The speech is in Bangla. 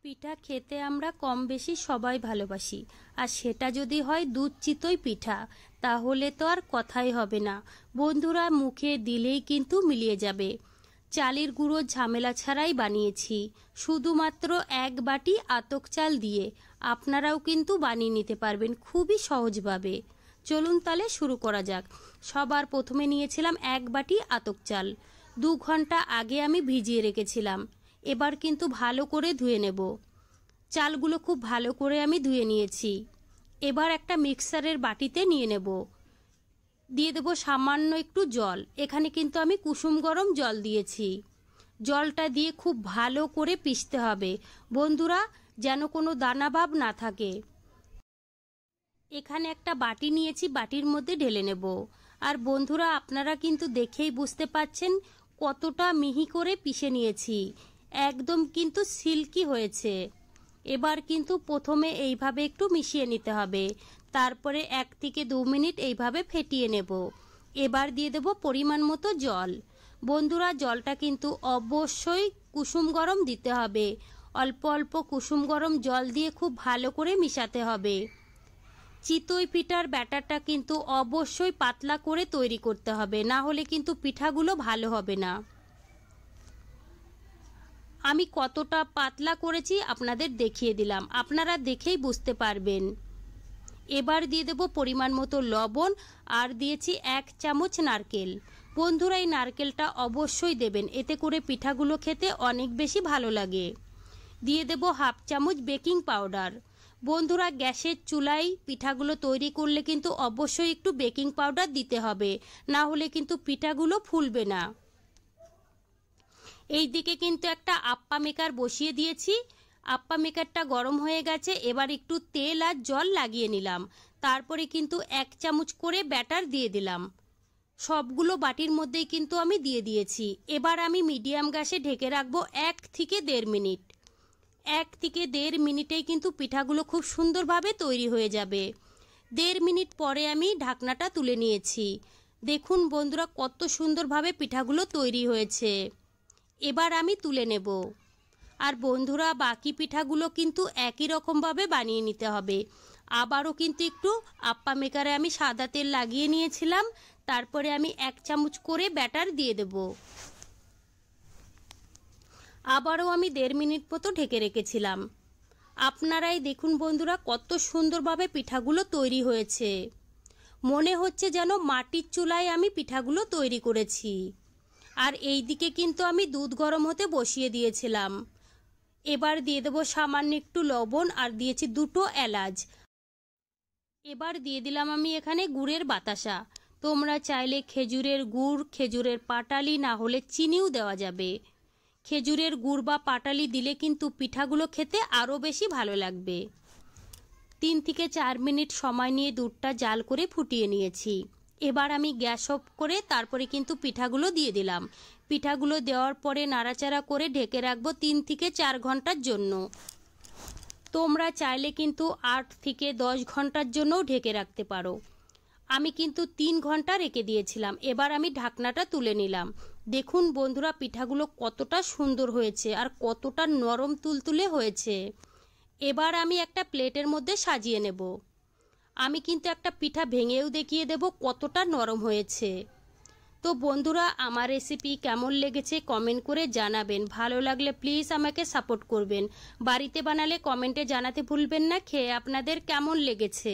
পিঠা খেতে আমরা কম বেশি সবাই ভালোবাসি, আর সেটা যদি হয় দুধ চিতই পিঠা তাহলে তো আর কথাই হবে না। বন্ধুরা, মুখে দিলেই কিন্তু মিলিয়ে যাবে। চালের গুঁড়ো ঝামেলা ছাড়াই বানিয়েছি, শুধুমাত্র 1 বাটি আতপ চাল দিয়ে। আপনারাও কিন্তু বানিয়ে নিতে পারবেন খুবই সহজভাবে। চলুন তাহলে শুরু করা যাক। সবার প্রথমে নিয়েছিলাম 1 বাটি আতপ চাল। 2 ঘন্টা আগে আমি ভিজিয়ে রেখেছিলাম। এবার কিন্তু ভালো করে ধুয়ে নেব। চালগুলো খুব ভালো করে আমি ধুয়ে নিয়েছি। এবার একটা মিক্সারের বাটিতে নিয়ে নেব। দিয়ে দেব সামান্য একটু জল। এখানে কিন্তু আমি কুসুম গরম জল দিয়েছি। জলটা দিয়ে খুব ভালো করে পিষতে হবে বন্ধুরা, যেন কোনো দানাভাব না থাকে। এখানে একটা বাটি নিয়েছি, বাটির মধ্যে ঢেলে নেব। আর বন্ধুরা, আপনারা কিন্তু দেখেই বুঝতে পাচ্ছেন কতটা মিহি করে পিষে নিয়েছি, একদম কিন্তু সিল্কি হয়েছে। এবার কিন্তু প্রথমে এইভাবে একটু মিশিয়ে নিতে হবে, তারপরে 1 থেকে 2 মিনিট এইভাবে ফেটিয়ে নেব। এবার দিয়ে দেব পরিমাণ মতো জল। বন্ধুরা, জলটা কিন্তু অবশ্যই কুসুম গরম দিতে হবে। অল্প অল্প কুসুম গরম জল দিয়ে খুব ভালো করে মিশাতে হবে। চিতই পিঠার ব্যাটারটা কিন্তু অবশ্যই পাতলা করে তৈরি করতে হবে, না হলে কিন্তু পিঠাগুলো ভালো হবে না। আমি কতটা পাতলা করেছি আপনাদের দেখিয়ে দিলাম, আপনারা দেখেই বুঝতে পারবেন। এবার দিয়ে দেব পরিমাণ মতো লবণ, আর দিয়েছি 1 চামচ নারকেল। বন্ধুরা, এই নারকেলটা অবশ্যই দেবেন, এতে করে পিঠাগুলো খেতে অনেক বেশি ভালো লাগে। দিয়ে দেব 1/2 চামচ বেকিং পাউডার। বন্ধুরা, গ্যাসের চুলায় পিঠাগুলো তৈরি করলে কিন্তু অবশ্যই একটু বেকিং পাউডার দিতে হবে, না হলে কিন্তু পিঠাগুলো ফুলবে না। এই দিকে কিন্তু একটা আপ্পা মেকার বসিয়ে দিয়েছি। আপ্পা মেকারটা গরম হয়ে গেছে। এবার একটু তেল আর জল লাগিয়ে নিলাম, তারপরে কিন্তু 1 চামচ করে ব্যাটার দিয়ে দিলাম। সবগুলো বাটির মধ্যেই কিন্তু আমি দিয়ে দিয়েছি। এবার আমি মিডিয়াম গ্যাসে ঢেকে রাখবো 1 থেকে 1.5 মিনিট। 1 থেকে 1.5 মিনিটেই কিন্তু পিঠাগুলো খুব সুন্দরভাবে তৈরি হয়ে যাবে। 1.5 মিনিট পরে আমি ঢাকনাটা তুলে নিয়েছি। দেখুন বন্ধুরা, কত সুন্দরভাবে পিঠাগুলো তৈরি হয়েছে। এবার আমি তুলে নেব। আর বন্ধুরা, বাকি পিঠাগুলো কিন্তু একই রকমভাবে বানিয়ে নিতে হবে। আবারও কিন্তু একটু আপ্পা মেকারে আমি সাদা তেল লাগিয়ে নিয়েছিলাম, তারপরে আমি 1 চামচ করে ব্যাটার দিয়ে দেব। আবারও আমি 1.5 মিনিট মতো ঢেকে রেখেছিলাম। আপনারাই দেখুন বন্ধুরা, কত সুন্দরভাবে পিঠাগুলো তৈরি হয়েছে। মনে হচ্ছে যেন মাটির চুলায় আমি পিঠাগুলো তৈরি করেছি। আর এই দিকে কিন্তু আমি দুধ গরম হতে বসিয়ে দিয়েছিলাম। এবার দিয়ে দেব সামান্য একটু লবণ, আর দিয়েছি 2টো এলাচ। এবার দিয়ে দিলাম আমি এখানে গুড়ের বাতাসা। তোমরা চাইলে খেজুরের গুড়, খেজুরের পাটালি, না হলে চিনিও দেওয়া যাবে। খেজুরের গুড় বা পাটালি দিলে কিন্তু পিঠাগুলো খেতে আরও বেশি ভালো লাগবে। 3 থেকে 4 মিনিট সময় নিয়ে দুধটা জাল করে ফুটিয়ে নিয়েছি। এবার আমি গ্যাস অফ করে তারপরে কিন্তু পিঠাগুলো দিয়ে দিলাম। পিঠাগুলো দেওয়ার পরে নাড়াচাড়া করে ঢেকে রাখবো 3 থেকে 4 ঘন্টার জন্য। তোমরা চাইলে কিন্তু 8 থেকে 10 ঘন্টার জন্যও ঢেকে রাখতে পারো। আমি কিন্তু 3 ঘন্টা রেখে দিয়েছিলাম। এবার আমি ঢাকনাটা তুলে নিলাম। দেখুন বন্ধুরা, পিঠাগুলো কতটা সুন্দর হয়েছে আর কতটা নরম তুলতুলে হয়েছে। এবার আমি একটা প্লেটের মধ্যে সাজিয়ে নেব। আমি কিন্তু একটা পিঠা ভেঙেও দেখিয়ে দেব কতটা নরম হয়েছে। তো বন্ধুরা, আমার রেসিপি কেমন লেগেছে কমেন্ট করে জানাবেন। ভালো লাগলে প্লিজ আমাকে সাপোর্ট করবেন। বাড়িতে বানালে কমেন্টে জানাতে ভুলবেন না খেয়ে আপনাদের কেমন লেগেছে।